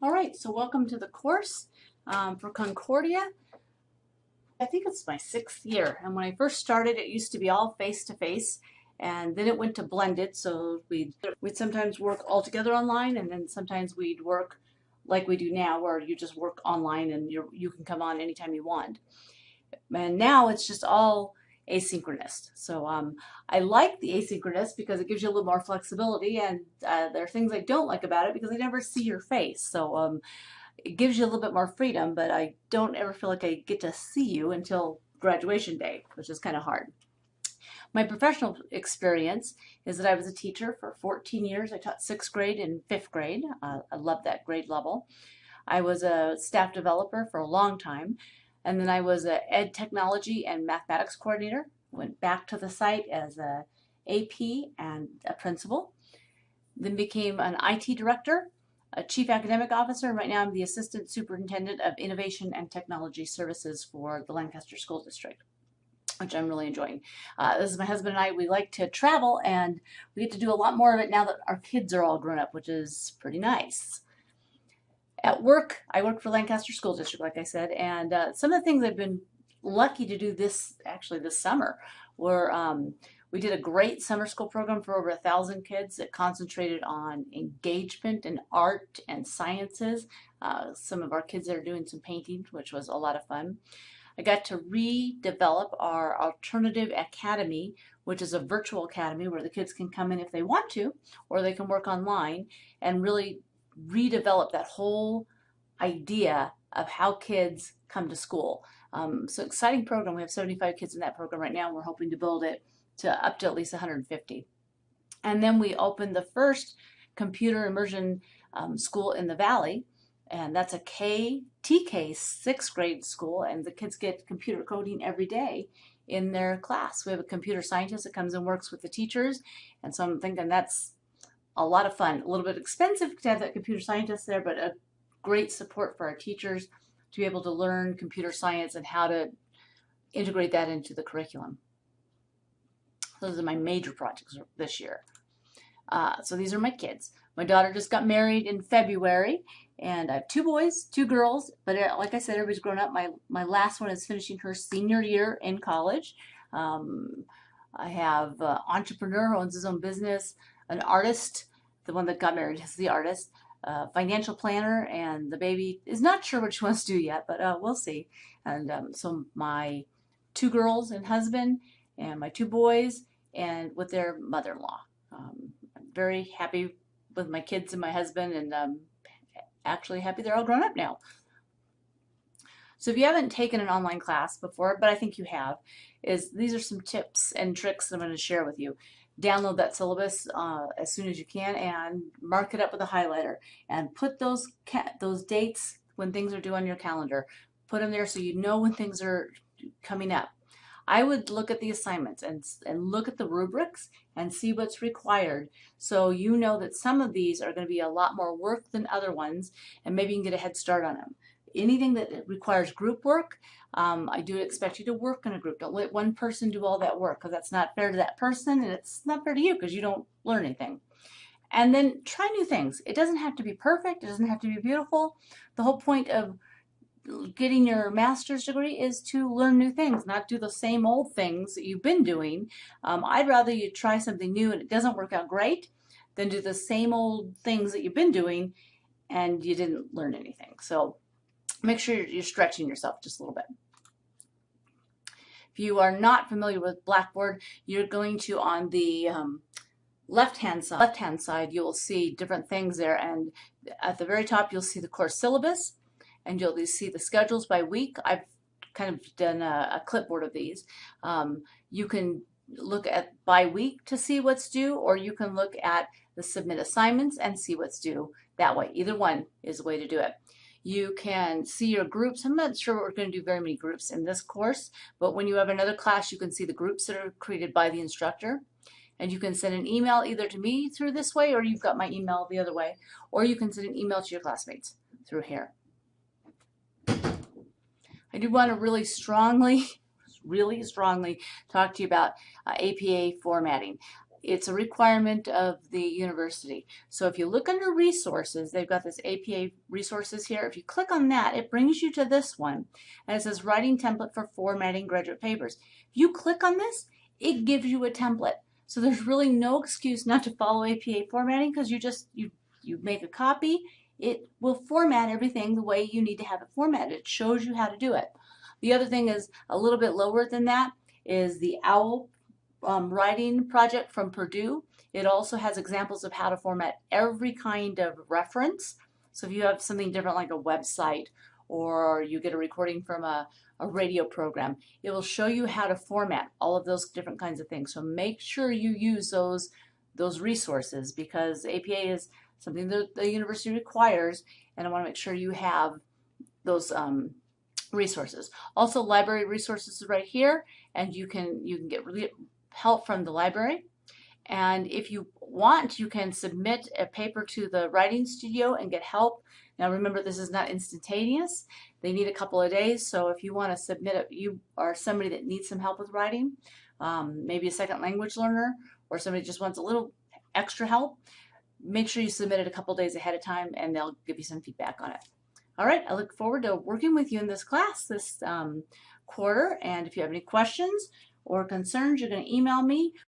All right, so welcome to the course for Concordia. I think it's my 6th year, and when I first started, it used to be all face-to-face, and then it went to blended, so we'd sometimes work all together online, and then sometimes we'd work like we do now, where you just work online and you can come on anytime you want. And now it's just all asynchronous. So I like the asynchronous because it gives you a little more flexibility, and there are things I don't like about it because I never see your face. So it gives you a little bit more freedom, but I don't ever feel like I get to see you until graduation day, which is kind of hard. My professional experience is that I was a teacher for 14 years. I taught 6th grade and 5th grade. I love that grade level. I was a staff developer for a long time, and then I was an ed technology and mathematics coordinator. Went back to the site as a AP and a principal. Then became an IT director, a chief academic officer, and right now I'm the assistant superintendent of innovation and technology services for the Lancaster School District, which I'm really enjoying. This is my husband and I. We like to travel, and we get to do a lot more of it now that our kids are all grown up, which is pretty nice. At work, I work for Lancaster School District, like I said, and some of the things I've been lucky to do this summer were we did a great summer school program for over 1,000 kids that concentrated on engagement and art and sciences. Some of our kids are doing some painting, which was a lot of fun. I got to redevelop our alternative academy, which is a virtual academy where the kids can come in if they want to, or they can work online, and really redevelop that whole idea of how kids come to school. So exciting program. We have 75 kids in that program right now, and we're hoping to build it to up to at least 150. And then we opened the first computer immersion school in the Valley, and that's a TK 6th grade school, and the kids get computer coding every day in their class. We have a computer scientist that comes and works with the teachers, and so I'm thinking that's a lot of fun. A little bit expensive to have that computer scientist there, but a great support for our teachers to be able to learn computer science and how to integrate that into the curriculum. Those are my major projects this year. So these are my kids. My daughter just got married in February, and I have 2 boys, 2 girls, but like I said, everybody's grown up. My last one is finishing her senior year in college. I have an entrepreneur who owns his own business, an artist, the one that got married is the artist, financial planner, and the baby is not sure what she wants to do yet, but we'll see. And so my 2 girls and husband, and my 2 boys, and with their mother-in-law. I'm very happy with my kids and my husband, and actually happy they're all grown up now. So if you haven't taken an online class before, but I think you have, these are some tips and tricks that I'm going to share with you. Download that syllabus as soon as you can and mark it up with a highlighter, and put those dates when things are due on your calendar. Put them there so you know when things are coming up. I would look at the assignments and look at the rubrics and see what's required, so you know that some of these are going to be a lot more work than other ones, and maybe you can get a head start on them. Anything that requires group work, I do expect you to work in a group. Don't let one person do all that work, because that's not fair to that person, and it's not fair to you because you don't learn anything. And then try new things. It doesn't have to be perfect. It doesn't have to be beautiful. The whole point of getting your master's degree is to learn new things, not do the same old things that you've been doing. I'd rather you try something new and it doesn't work out great than do the same old things that you've been doing and you didn't learn anything. So make sure you're stretching yourself just a little bit. If you are not familiar with Blackboard, you're going to, on the left-hand side, you'll see different things there, and at the very top you'll see the course syllabus, and you'll see the schedules by week. I've kind of done a clipboard of these. You can look at by week to see what's due, or you can look at the submit assignments and see what's due that way. Either one is a way to do it. You can see your groups. I'm not sure we're going to do very many groups in this course, but when you have another class, you can see the groups that are created by the instructor. And you can send an email either to me through this way, or you've got my email the other way, or you can send an email to your classmates through here. I do want to really strongly talk to you about APA formatting. It's a requirement of the university. So if you look under resources, they've got this APA resources here. If you click on that, it brings you to this one, and it says writing template for formatting graduate papers. If you click on this, it gives you a template. So there's really no excuse not to follow APA formatting, because you make a copy. It will format everything the way you need to have it formatted. It shows you how to do it. The other thing is a little bit lower than that is the OWL writing project from Purdue. It also has examples of how to format every kind of reference. So if you have something different like a website, or you get a recording from a radio program, it will show you how to format all of those different kinds of things. So make sure you use those resources, because APA is something that the university requires, and I want to make sure you have those resources. Also, library resources is right here, and you can get really help from the library. And if you want, you can submit a paper to the writing studio and get help. Now remember, this is not instantaneous. They need a couple of days. So if you want to submit it, you are somebody that needs some help with writing, maybe a second language learner, or somebody just wants a little extra help, make sure you submit it a couple days ahead of time, and they'll give you some feedback on it. All right, I look forward to working with you in this class this quarter. And if you have any questions or concerns, you're going to email me.